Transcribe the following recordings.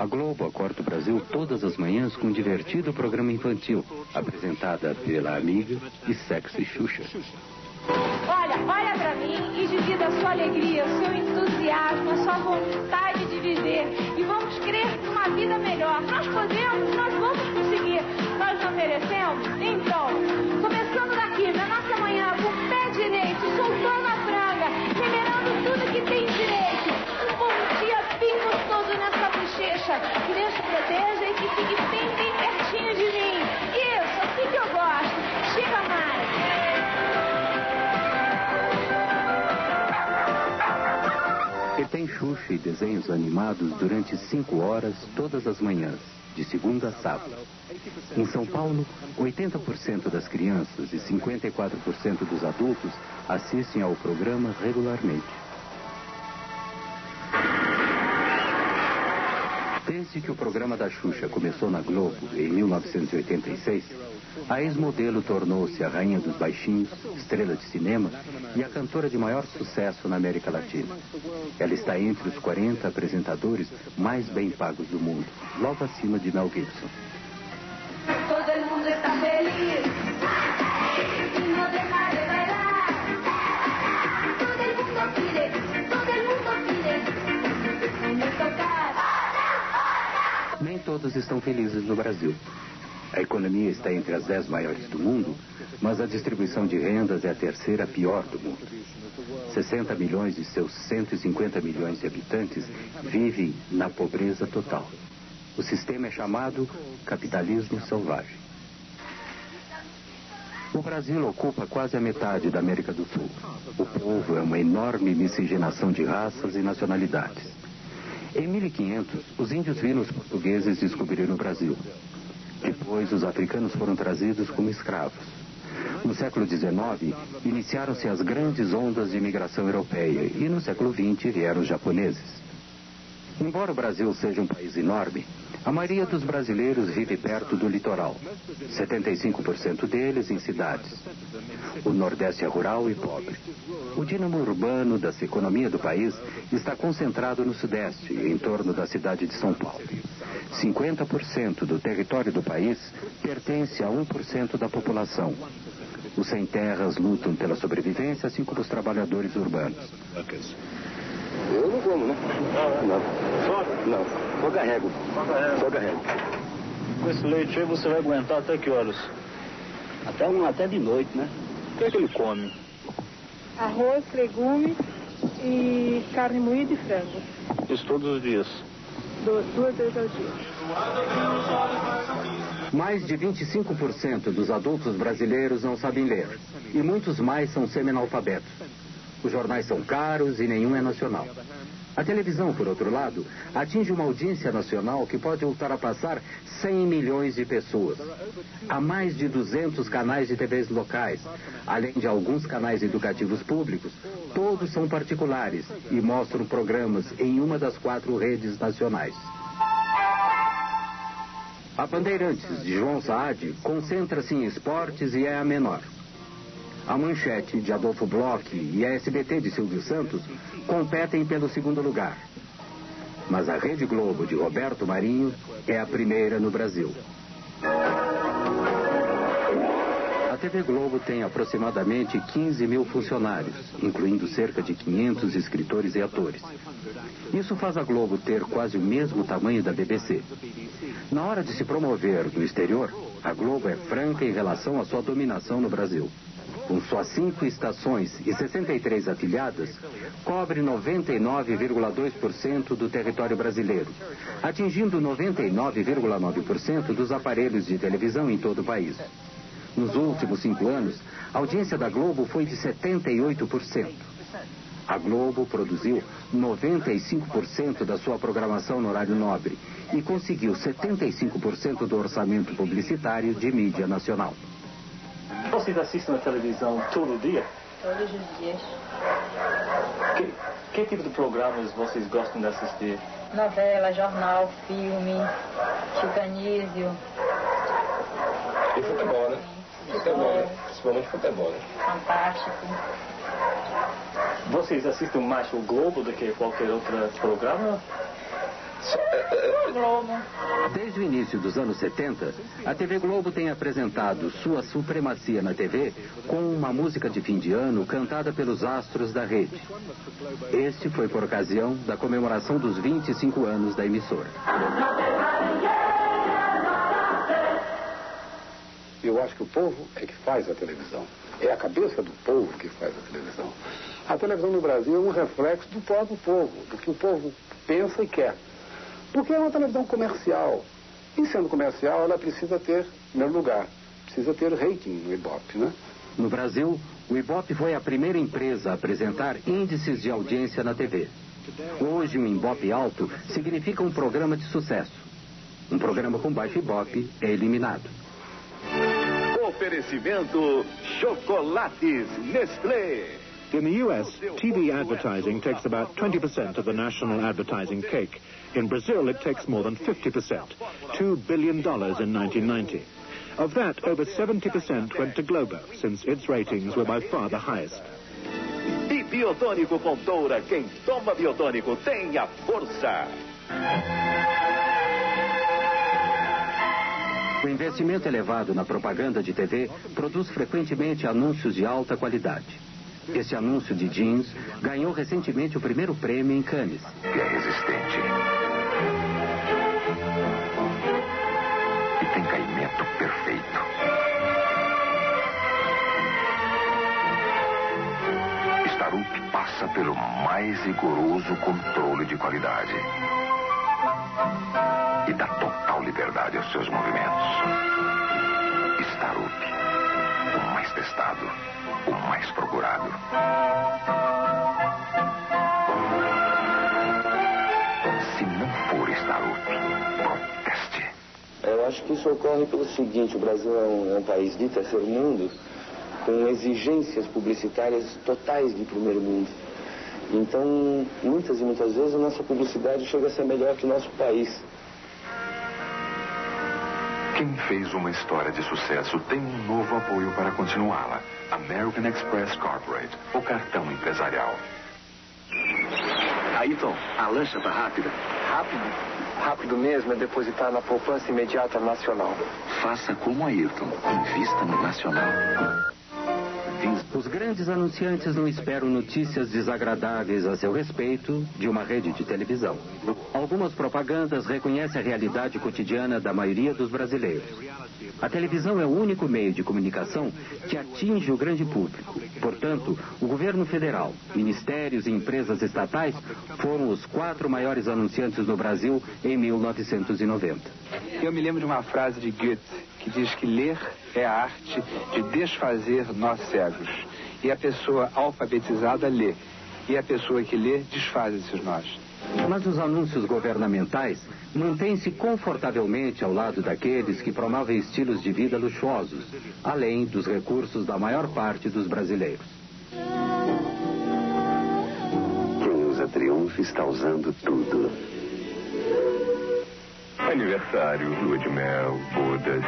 A Globo acorda o Brasil todas as manhãs com um divertido programa infantil, apresentada pela amiga e sexy Xuxa. Olha pra mim e divida a sua alegria, o seu entusiasmo, a sua vontade de viver. E vamos crer numa vida melhor. Nós podemos, nós vamos conseguir. Nós não merecemos? Então, começando daqui, na nossa manhã, com o pé direito, soltando a franga, liberando tudo que tem direito. Um bom dia bem gostoso nessa bochecha. Que Deus te proteja e que fique bem pertinho de mim. Isso, assim que eu gosto. Chega mais. E tem Xuxa e desenhos animados durante 5 horas todas as manhãs, de segunda a sábado. Em São Paulo, 80% das crianças e 54% dos adultos assistem ao programa regularmente. Desde que o programa da Xuxa começou na Globo, em 1986, a ex-modelo tornou-se a rainha dos baixinhos, estrela de cinema e a cantora de maior sucesso na América Latina. Ela está entre os 40 apresentadores mais bem pagos do mundo, logo acima de Mel Gibson. Todo mundo está feliz. E não tem nada de bailar. Todo mundo pide, vamos tocar. Nem todos estão felizes no Brasil. A economia está entre as 10 maiores do mundo, mas a distribuição de rendas é a terceira pior do mundo. 60 milhões de seus 150 milhões de habitantes vivem na pobreza total. O sistema é chamado capitalismo selvagem. O Brasil ocupa quase a metade da América do Sul. O povo é uma enorme miscigenação de raças e nacionalidades. Em 1500, os índios viram os portugueses descobrir o Brasil. Depois, os africanos foram trazidos como escravos. No século XIX, iniciaram-se as grandes ondas de imigração europeia e no século XX vieram os japoneses. Embora o Brasil seja um país enorme, a maioria dos brasileiros vive perto do litoral, 75% deles em cidades. O Nordeste é rural e pobre. O dínamo urbano da economia do país está concentrado no Sudeste, em torno da cidade de São Paulo. 50% do território do país pertence a 1% da população. Os sem-terras lutam pela sobrevivência, assim como os trabalhadores urbanos. Eu não como, né? Não. Só carrego. Com esse leite aí você vai aguentar até que horas? Até de noite, né? O que é que ele come? Arroz, legumes e carne moída e frango. Isso todos os dias? 2 vezes ao dia. Mais de 25% dos adultos brasileiros não sabem ler. E muitos mais são semi-analfabetos. Os jornais são caros e nenhum é nacional. A televisão, por outro lado, atinge uma audiência nacional que pode ultrapassar 100 milhões de pessoas. Há mais de 200 canais de TVs locais, além de alguns canais educativos públicos. Todos são particulares e mostram programas em uma das 4 redes nacionais. A Bandeirantes, de João Saad, concentra-se em esportes e é a menor. A Manchete, de Adolfo Bloch, e a SBT, de Silvio Santos, competem pelo segundo lugar. Mas a Rede Globo, de Roberto Marinho, é a primeira no Brasil. A TV Globo tem aproximadamente 15 mil funcionários, incluindo cerca de 500 escritores e atores. Isso faz a Globo ter quase o mesmo tamanho da BBC. Na hora de se promover no exterior, a Globo é franca em relação à sua dominação no Brasil. Com só 5 estações e 63 afiliadas, cobre 99,2% do território brasileiro, atingindo 99,9% dos aparelhos de televisão em todo o país. Nos últimos 5 anos, a audiência da Globo foi de 78%. A Globo produziu 95% da sua programação no horário nobre e conseguiu 75% do orçamento publicitário de mídia nacional. Vocês assistem a televisão todo dia? Todos os dias. Que tipo de programas vocês gostam de assistir? Novela, jornal, filme, Chicanísio. E futebol, né? Futebol, principalmente futebol, né? Fantástico. Vocês assistem mais o Globo do que qualquer outro programa? Globo. Desde o início dos anos 70, a TV Globo tem apresentado sua supremacia na TV com uma música de fim de ano cantada pelos astros da rede. Este foi por ocasião da comemoração dos 25 anos da emissora. Eu acho que o povo é que faz a televisão. É a cabeça do povo que faz a televisão. A televisão no Brasil é um reflexo do próprio povo, do que o povo pensa e quer. Porque é uma televisão comercial. E sendo comercial, ela precisa ter, em primeiro lugar, precisa ter rating no Ibope, né? No Brasil, o Ibope foi a primeira empresa a apresentar índices de audiência na TV. Hoje, um Ibope alto significa um programa de sucesso. Um programa com baixo Ibope é eliminado. Oferecimento Chocolates Nestlé. In the US, TV advertising takes about 20% of the national advertising cake. In Brazil, it takes more than 50%, $2 billion in 1990. Of that, over 70% went to Globo, since its ratings were by far the highest. E Biotônico Fontoura, quem toma Biotônico tem a força. O investimento elevado na propaganda de TV produz frequentemente anúncios de alta qualidade. Este anúncio de jeans ganhou recentemente o primeiro prêmio em Cannes. Que é resistente. E tem caimento perfeito. Starup passa pelo mais rigoroso controle de qualidade. E dá total liberdade aos seus movimentos. Starup, o mais testado, o mais procurado. Se não for Starup, proteste. Eu acho que isso ocorre pelo seguinte: o Brasil é um país de terceiro mundo com exigências publicitárias totais de primeiro mundo. Então, muitas e muitas vezes a nossa publicidade chega a ser melhor que o nosso país. Quem fez uma história de sucesso tem um novo apoio para continuá-la. American Express Corporate, o cartão empresarial. Ayrton, a lancha tá rápida. Rápido? Rápido mesmo é depositar na poupança imediata nacional. Faça como Ayrton, invista no nacional. Os grandes anunciantes não esperam notícias desagradáveis a seu respeito de uma rede de televisão. Algumas propagandas reconhecem a realidade cotidiana da maioria dos brasileiros. A televisão é o único meio de comunicação que atinge o grande público. Portanto, o governo federal, ministérios e empresas estatais foram os 4 maiores anunciantes no Brasil em 1990. Eu me lembro de uma frase de Goethe que diz que ler é a arte de desfazer nós cegos. E a pessoa alfabetizada lê. E a pessoa que lê desfaz esses nós. Mas os anúncios governamentais mantêm-se confortavelmente ao lado daqueles que promovem estilos de vida luxuosos, além dos recursos da maior parte dos brasileiros. Quem usa Triumph está usando tudo. Aniversário, lua de mel, bodas.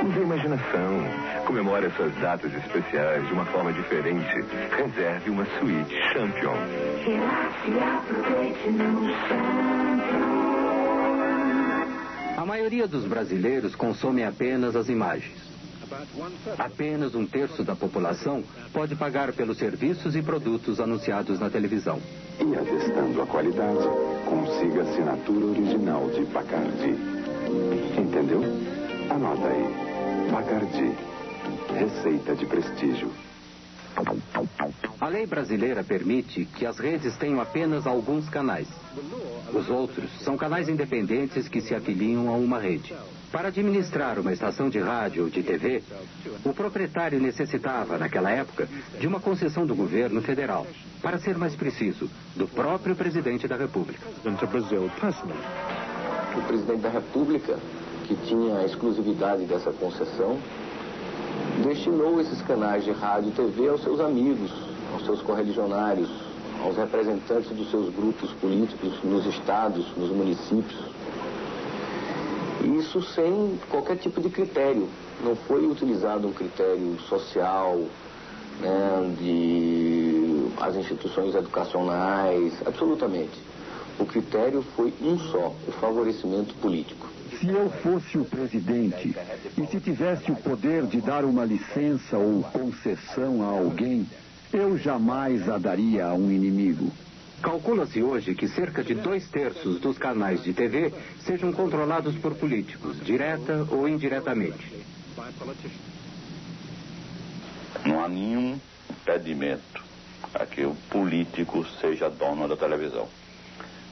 Use a imaginação. Comemore essas datas especiais de uma forma diferente. Reserve uma suíte Champion. A maioria dos brasileiros consome apenas as imagens. Apenas 1/3 da população pode pagar pelos serviços e produtos anunciados na televisão. E atestando a qualidade, consiga a assinatura original de Bacardi. Entendeu? Anota aí. Bacardi. Receita de prestígio. A lei brasileira permite que as redes tenham apenas alguns canais. Os outros são canais independentes que se afiliam a uma rede. Para administrar uma estação de rádio ou de TV, o proprietário necessitava, naquela época, de uma concessão do governo federal. Para ser mais preciso, do próprio presidente da República. O presidente da República, que tinha a exclusividade dessa concessão, destinou esses canais de rádio e TV aos seus amigos, aos seus correligionários, aos representantes dos seus grupos políticos nos estados, nos municípios. Isso sem qualquer tipo de critério. Não foi utilizado um critério social, né, de as instituições educacionais, absolutamente. O critério foi um só, o favorecimento político. Se eu fosse o presidente e se tivesse o poder de dar uma licença ou concessão a alguém, eu jamais a daria a um inimigo. Calcula-se hoje que cerca de 2/3 dos canais de TV sejam controlados por políticos, direta ou indiretamente. Não há nenhum impedimento a que o político seja dono da televisão.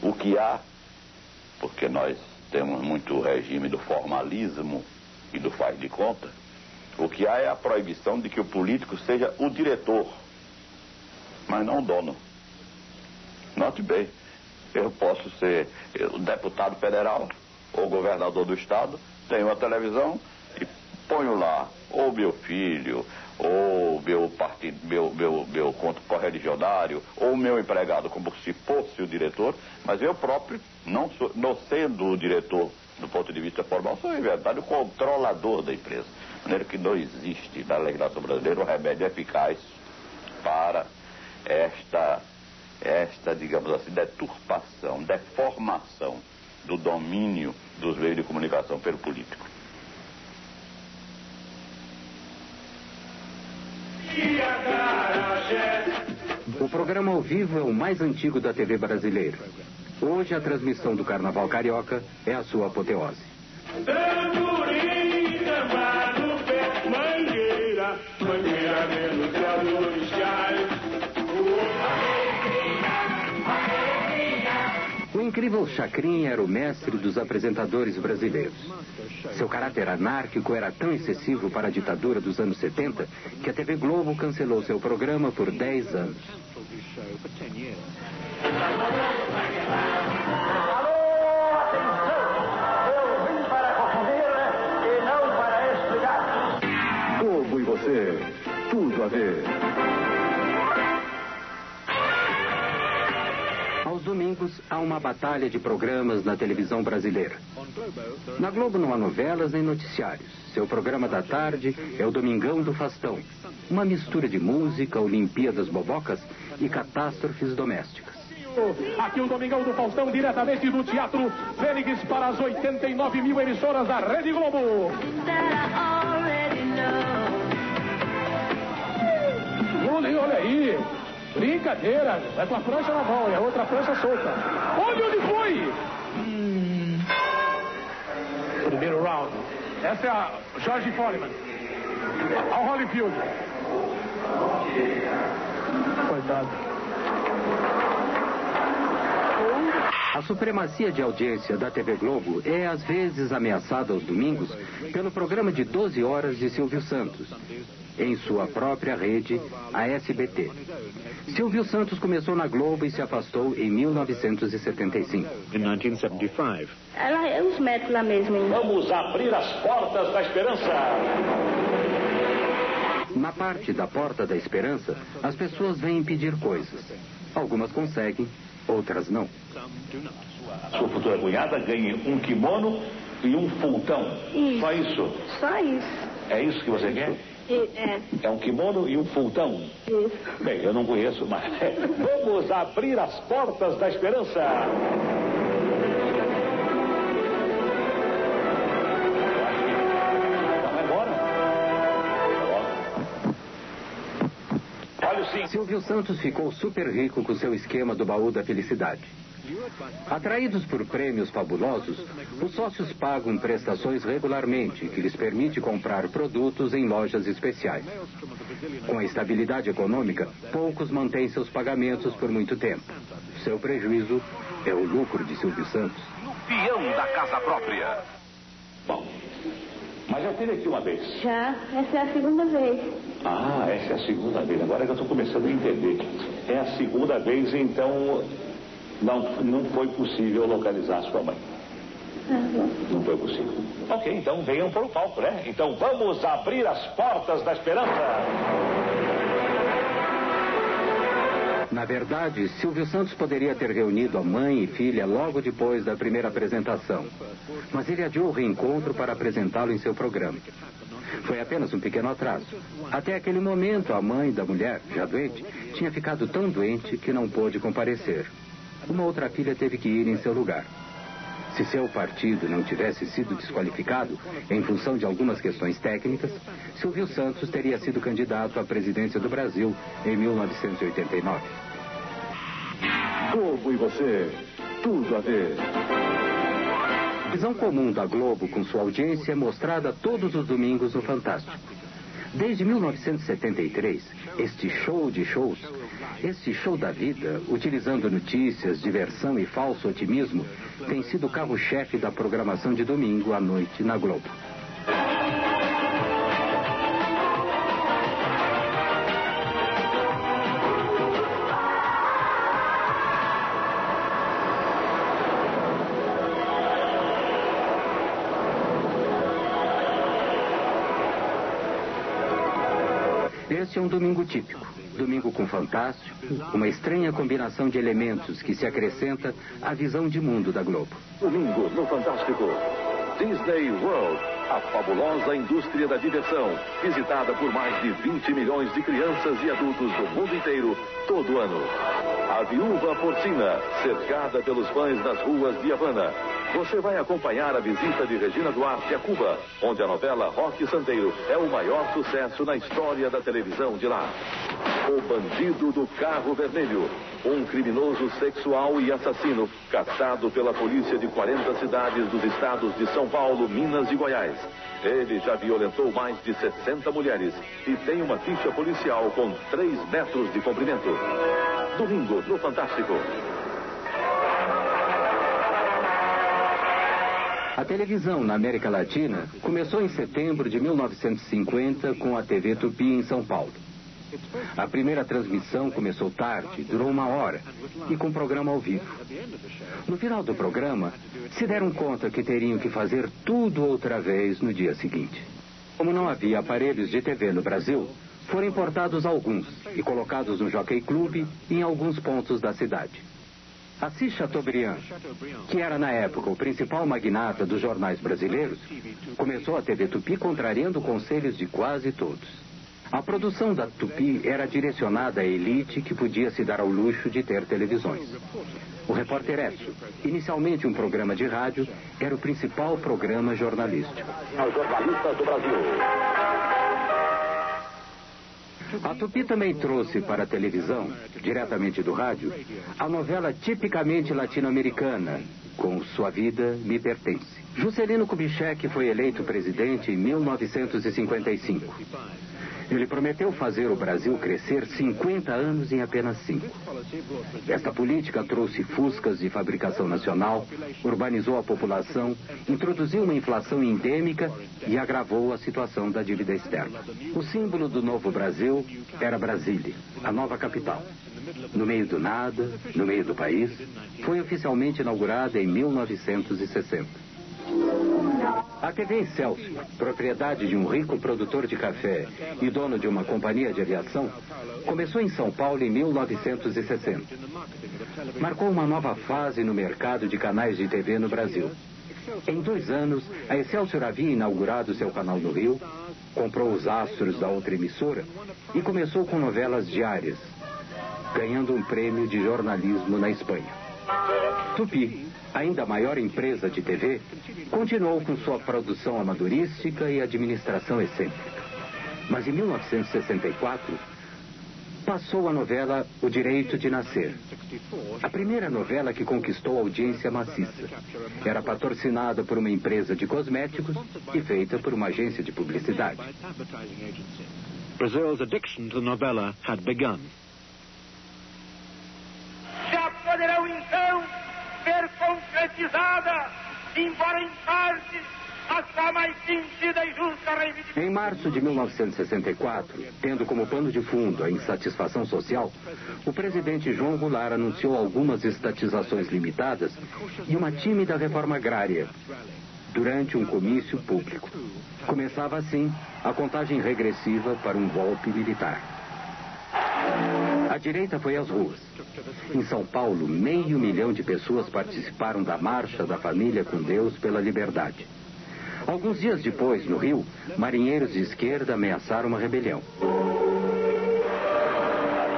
O que há, porque nós temos muito o regime do formalismo e do faz de conta, o que há é a proibição de que o político seja o diretor, mas não o dono. Note bem, eu posso ser deputado federal ou governador do estado, tenho uma televisão e ponho lá ou meu filho, ou meu partido, meu correligionário, ou meu empregado, como se fosse o diretor, mas eu próprio, não sendo o diretor do ponto de vista formal, sou, em verdade, o controlador da empresa. De maneira que não existe na legislação brasileira um remédio eficaz para esta, digamos assim, deturpação, deformação do domínio dos meios de comunicação pelo político. O programa ao vivo é o mais antigo da TV brasileira. Hoje a transmissão do Carnaval Carioca é a sua apoteose. O incrível Chacrinha era o mestre dos apresentadores brasileiros. Seu caráter anárquico era tão excessivo para a ditadura dos anos 70 que a TV Globo cancelou seu programa por 10 anos. Alô, atenção! Eu vim para confundir e não para explicar. Globo e você, tudo a ver. Aos domingos, há uma batalha de programas na televisão brasileira. Na Globo não há novelas nem noticiários. Seu programa da tarde é o Domingão do Faustão. Uma mistura de música, Olimpíadas Bobocas e catástrofes domésticas. Aqui o Domingão do Faustão, diretamente do Teatro Fênix para as 89 mil emissoras da Rede Globo. Olha aí. Brincadeira, é com a prancha na mão e a outra prancha solta. Olha onde foi! Primeiro round. Essa é a George Foreman. Ao Holyfield. Coitado. A supremacia de audiência da TV Globo é às vezes ameaçada aos domingos pelo programa de 12 horas de Silvio Santos, em sua própria rede, a SBT. Silvio Santos começou na Globo e se afastou em 1975. In 1975. Ela é os médicos lá mesmo. Hein? Vamos abrir as portas da esperança. Na parte da Porta da Esperança, as pessoas vêm pedir coisas. Algumas conseguem, outras não. Sua futura cunhada ganhe um kimono e um fultão. Isso. Só isso? Só isso. É isso que você quer? É um kimono e um fultão? Isso. Bem, eu não conheço, mas vamos abrir as portas da esperança. Vai embora. Olha o sim. Silvio Santos ficou super rico com seu esquema do baú da felicidade. Atraídos por prêmios fabulosos, os sócios pagam prestações regularmente, que lhes permite comprar produtos em lojas especiais. Com a estabilidade econômica, poucos mantêm seus pagamentos por muito tempo. Seu prejuízo é o lucro de Silvio Santos. Peão da casa própria. Bom, mas já teve aqui uma vez. Já, essa é a segunda vez. Ah, essa é a segunda vez. Agora que eu estou começando a entender. É a segunda vez, então não foi possível localizar sua mãe. Não foi possível. Ok, então venham para o palco, né? Então vamos abrir as portas da esperança. Na verdade, Silvio Santos poderia ter reunido a mãe e filha logo depois da primeira apresentação. Mas ele adiou o reencontro para apresentá-lo em seu programa. Foi apenas um pequeno atraso. Até aquele momento, a mãe da mulher, já doente, tinha ficado tão doente que não pôde comparecer. uma outra filha teve que ir em seu lugar. Se seu partido não tivesse sido desqualificado em função de algumas questões técnicas, Silvio Santos teria sido candidato à presidência do Brasil em 1989. Globo e você, tudo a ver. A visão comum da Globo com sua audiência é mostrada todos os domingos no Fantástico. Desde 1973, este show de shows, este show da vida, utilizando notícias, diversão e falso otimismo, tem sido o carro-chefe da programação de domingo à noite na Globo. Este é um domingo típico. Domingo com Fantástico, uma estranha combinação de elementos que se acrescenta à visão de mundo da Globo. Domingo no Fantástico. Disney World, a fabulosa indústria da diversão, visitada por mais de 20 milhões de crianças e adultos do mundo inteiro, todo ano. A Viúva Porcina, cercada pelos fãs nas ruas de Havana. Você vai acompanhar a visita de Regina Duarte a Cuba, onde a novela Roque Santeiro é o maior sucesso na história da televisão de lá. O Bandido do Carro Vermelho, um criminoso sexual e assassino caçado pela polícia de 40 cidades dos estados de São Paulo, Minas e Goiás. Ele já violentou mais de 60 mulheres e tem uma ficha policial com 3 metros de comprimento. Domingo no Fantástico. A televisão na América Latina começou em setembro de 1950 com a TV Tupi em São Paulo. A primeira transmissão começou tarde, durou 1 hora, e com programa ao vivo. No final do programa, se deram conta que teriam que fazer tudo outra vez no dia seguinte. Como não havia aparelhos de TV no Brasil, foram importados alguns e colocados no Jockey Club em alguns pontos da cidade. Assis Chateaubriand, que era na época o principal magnata dos jornais brasileiros, começou a TV Tupi contrariando conselhos de quase todos. A produção da Tupi era direcionada à elite que podia se dar ao luxo de ter televisões. O Repórter Esso, inicialmente um programa de rádio, era o principal programa jornalístico. Os jornalistas do Brasil. A Tupi também trouxe para a televisão, diretamente do rádio, a novela tipicamente latino-americana, com Sua Vida Me Pertence. Juscelino Kubitschek foi eleito presidente em 1955. Ele prometeu fazer o Brasil crescer 50 anos em apenas 5. Esta política trouxe fuscas de fabricação nacional, urbanizou a população, introduziu uma inflação endêmica e agravou a situação da dívida externa. O símbolo do novo Brasil era Brasília, a nova capital. No meio do nada, no meio do país, foi oficialmente inaugurada em 1960. A TV Excelsior, propriedade de um rico produtor de café e dono de uma companhia de aviação, começou em São Paulo em 1960. Marcou uma nova fase no mercado de canais de TV no Brasil. Em 2 anos, a Excelsior havia inaugurado seu canal no Rio, comprou os astros da outra emissora e começou com novelas diárias, ganhando um prêmio de jornalismo na Espanha. Tupi, ainda a maior empresa de TV, continuou com sua produção amadorística e administração excêntrica. Mas em 1964, passou a novela O Direito de Nascer. A primeira novela que conquistou audiência maciça. Era patrocinada por uma empresa de cosméticos e feita por uma agência de publicidade. Brazil's addiction to the novela had begun. Já poderão então ser concretizada, embora em parte, a sua mais sentida e justa reivindicação. Em março de 1964, tendo como pano de fundo a insatisfação social, o presidente João Goulart anunciou algumas estatizações limitadas e uma tímida reforma agrária durante um comício público. Começava assim a contagem regressiva para um golpe militar. A direita foi às ruas. Em São Paulo, 500 mil de pessoas participaram da Marcha da Família com Deus pela Liberdade. Alguns dias depois, no Rio, marinheiros de esquerda ameaçaram uma rebelião.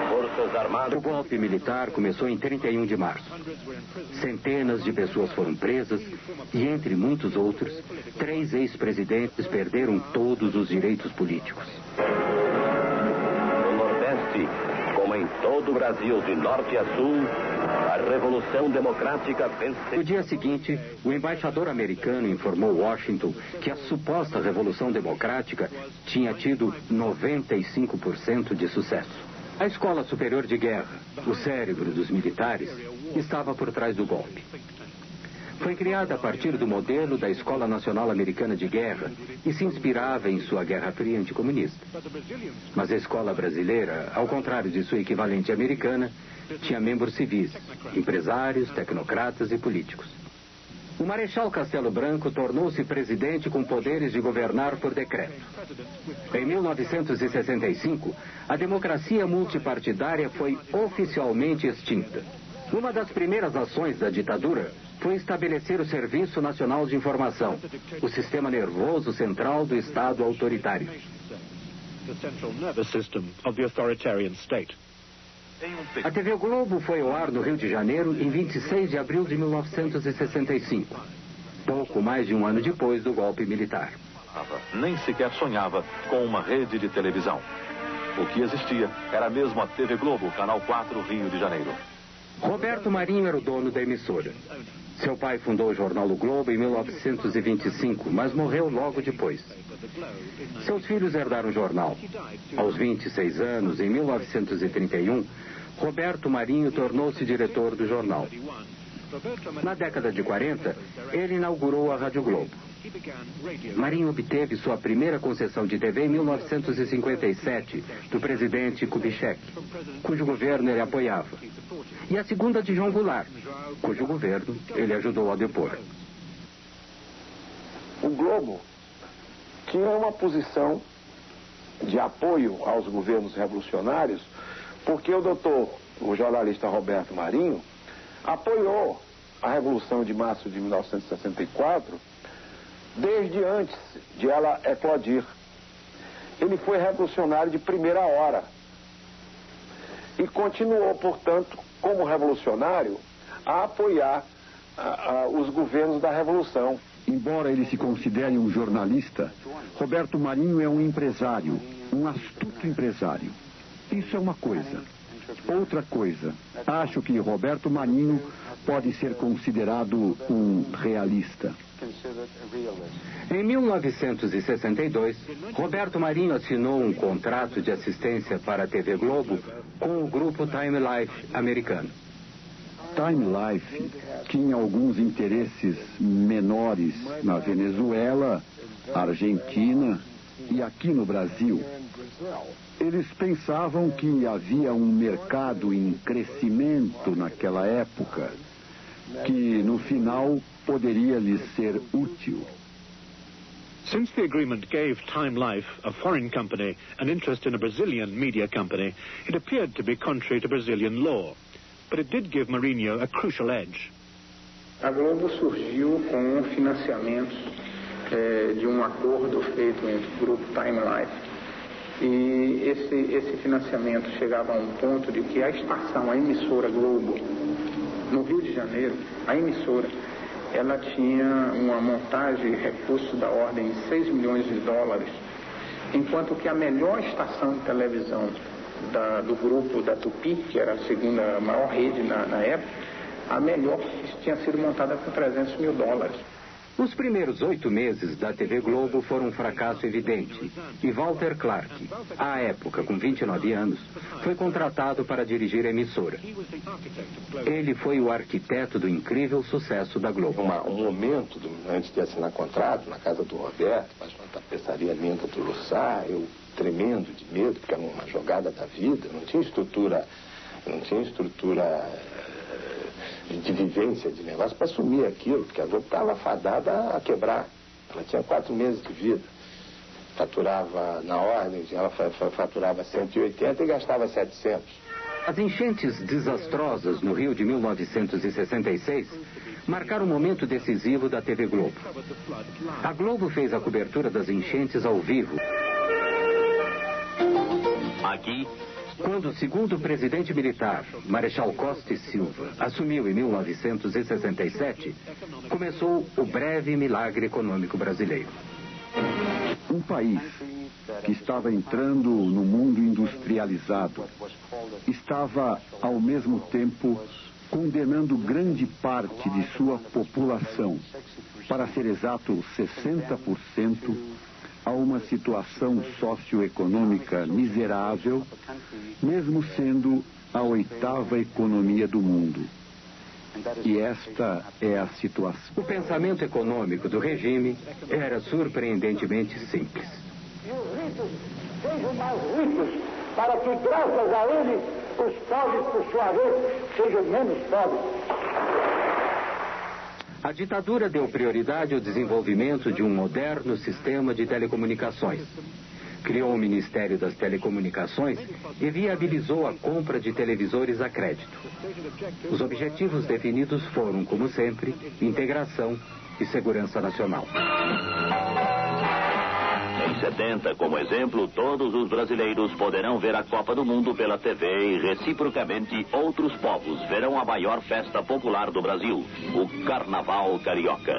Por Forças Armadas. O golpe militar começou em 31 de março. Centenas de pessoas foram presas e, entre muitos outros, 3 ex-presidentes perderam todos os direitos políticos. No Nordeste, como em todo o Brasil, de norte a sul, a Revolução Democrática venceu. No dia seguinte, o embaixador americano informou Washington que a suposta Revolução Democrática tinha tido 95% de sucesso. A Escola Superior de Guerra, o cérebro dos militares, estava por trás do golpe. Foi criada a partir do modelo da Escola Nacional Americana de Guerra e se inspirava em sua Guerra Fria anticomunista. Mas a escola brasileira, ao contrário de sua equivalente americana, tinha membros civis, empresários, tecnocratas e políticos. O Marechal Castelo Branco tornou-se presidente com poderes de governar por decreto. Em 1965, a democracia multipartidária foi oficialmente extinta. Uma das primeiras ações da ditadura foi estabelecer o Serviço Nacional de Informação, o sistema nervoso central do Estado autoritário. A TV Globo foi ao ar no Rio de Janeiro em 26 de abril de 1965, pouco mais de um ano depois do golpe militar. Nem sequer sonhava com uma rede de televisão. O que existia era mesmo a TV Globo, Canal 4, Rio de Janeiro. Roberto Marinho era o dono da emissora. Seu pai fundou o jornal O Globo em 1925, mas morreu logo depois. Seus filhos herdaram o jornal. Aos 26 anos, em 1931, Roberto Marinho tornou-se diretor do jornal. Na década de 40, ele inaugurou a Rádio Globo. Marinho obteve sua primeira concessão de TV em 1957, do presidente Kubitschek, cujo governo ele apoiava, e a segunda de João Goulart, cujo governo ele ajudou a depor. O Globo tinha uma posição de apoio aos governos revolucionários, porque o jornalista Roberto Marinho, apoiou a Revolução de Março de 1964 desde antes de ela eclodir. Ele foi revolucionário de primeira hora e continuou, portanto, como revolucionário, a apoiar os governos da Revolução. Embora ele se considere um jornalista, Roberto Marinho é um empresário, um astuto empresário. Isso é uma coisa. Outra coisa, acho que Roberto Marinho pode ser considerado um realista. Em 1962, Roberto Marinho assinou um contrato de assistência para a TV Globo com o grupo Time Life americano. Time Life tinha alguns interesses menores na Venezuela, Argentina e aqui no Brasil. Eles pensavam que havia um mercado em crescimento naquela época, que no final poderia lhes ser útil. Since the agreement gave Time Life, a foreign company, an interest in a Brazilian media company, it appeared to be contrary to Brazilian law. But it did give Marinho a crucial edge. A Globo surgiu com financiamentos de um acordo feito entre o grupo Time Life. E esse financiamento chegava a um ponto de que a estação, a emissora Globo, no Rio de Janeiro, a emissora, ela tinha uma montagem de recursos da ordem de 6 milhões de dólares, enquanto que a melhor estação de televisão do grupo da Tupi, que era a segunda maior rede na época, a melhor tinha sido montada com 300 mil dólares. Os primeiros 8 meses da TV Globo foram um fracasso evidente e Walter Clark, à época com 29 anos, foi contratado para dirigir a emissora. Ele foi o arquiteto do incrível sucesso da Globo. Um momento, antes de assinar contrato, na casa do Roberto, faz uma tapeçaria linda do Lussá, eu tremendo de medo, porque era uma jogada da vida, não tinha estrutura de vivência de negócio para assumir aquilo, porque a Globo estava fadada a quebrar. Ela tinha 4 meses de vida. Faturava na ordem, ela faturava 180 e gastava 700. As enchentes desastrosas no Rio de 1966 marcaram um momento decisivo da TV Globo. A Globo fez a cobertura das enchentes ao vivo. Aqui, Quando o segundo presidente militar, Marechal Costa e Silva, assumiu em 1967, começou o breve milagre econômico brasileiro. Um país que estava entrando no mundo industrializado estava, ao mesmo tempo, condenando grande parte de sua população, para ser exato 60%, a uma situação socioeconômica miserável, mesmo sendo a 8ª economia do mundo. E esta é a situação. O pensamento econômico do regime era surpreendentemente simples. E os ricos sejam mais ricos, para que, graças a eles, os pobres, por sua vez, sejam menos pobres. A ditadura deu prioridade ao desenvolvimento de um moderno sistema de telecomunicações. Criou o Ministério das Telecomunicações e viabilizou a compra de televisores a crédito. Os objetivos definidos foram, como sempre, integração e segurança nacional. Em 70, como exemplo, todos os brasileiros poderão ver a Copa do Mundo pela TV e, reciprocamente, outros povos verão a maior festa popular do Brasil, o Carnaval Carioca.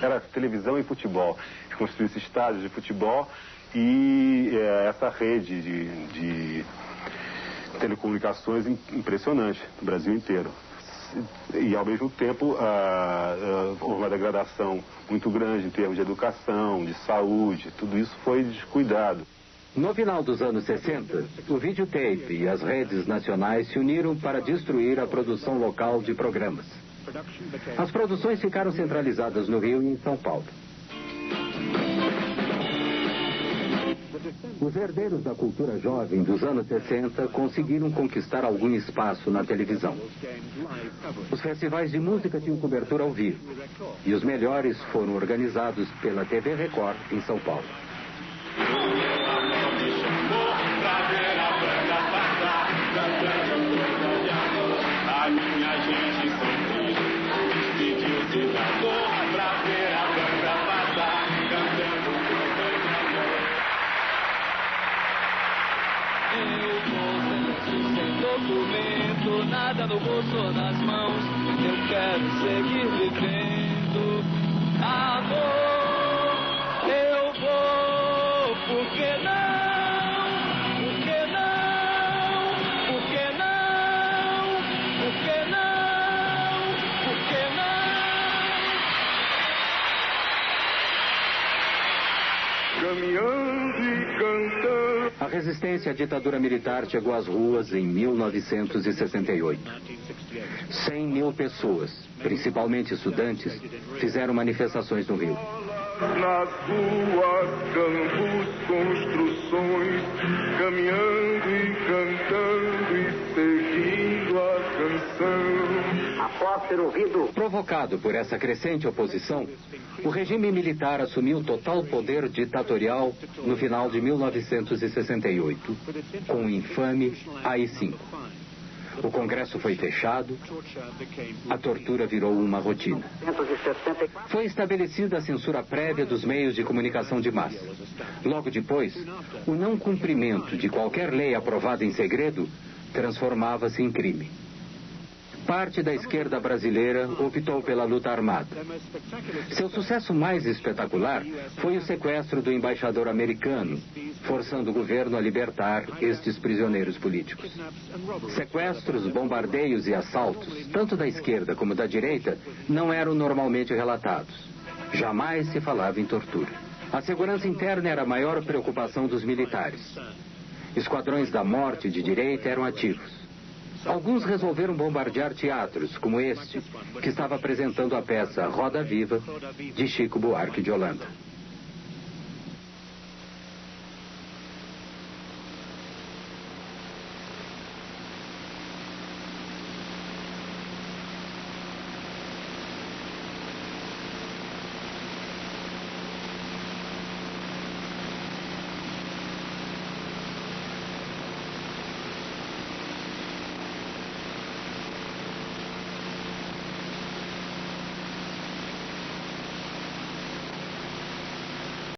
Era televisão e futebol. Construiu-se estádios de futebol e essa rede de telecomunicações impressionante no Brasil inteiro. E, ao mesmo tempo, houve uma degradação muito grande em termos de educação, de saúde, tudo isso foi descuidado. No final dos anos 60, o videotape e as redes nacionais se uniram para destruir a produção local de programas. As produções ficaram centralizadas no Rio e em São Paulo. Os herdeiros da cultura jovem dos anos 60 conseguiram conquistar algum espaço na televisão. Os festivais de música tinham cobertura ao vivo, e os melhores foram organizados pela TV Record em São Paulo. Documento, nada no bolso ou nas mãos. Eu quero seguir vivendo. Amor, eu vou. Por que não? Por que não? Por que não? Por que não? Por que não? Caminhando e cantando. A resistência à ditadura militar chegou às ruas em 1968. 100 mil pessoas, principalmente estudantes, fizeram manifestações no Rio. Nas ruas, campos, construções, caminhando e cantando e seguindo a canção. Após ter ouvido... Provocado por essa crescente oposição, o regime militar assumiu total poder ditatorial no final de 1968, com o infame AI-5. O Congresso foi fechado, a tortura virou uma rotina. Foi estabelecida a censura prévia dos meios de comunicação de massa. Logo depois, o não cumprimento de qualquer lei aprovada em segredo transformava-se em crime. Parte da esquerda brasileira optou pela luta armada. Seu sucesso mais espetacular foi o sequestro do embaixador americano, forçando o governo a libertar estes prisioneiros políticos. Sequestros, bombardeios e assaltos, tanto da esquerda como da direita, não eram normalmente relatados. Jamais se falava em tortura. A segurança interna era a maior preocupação dos militares. Esquadrões da morte de direita eram ativos. Alguns resolveram bombardear teatros, como este, que estava apresentando a peça Roda Viva, de Chico Buarque de Holanda.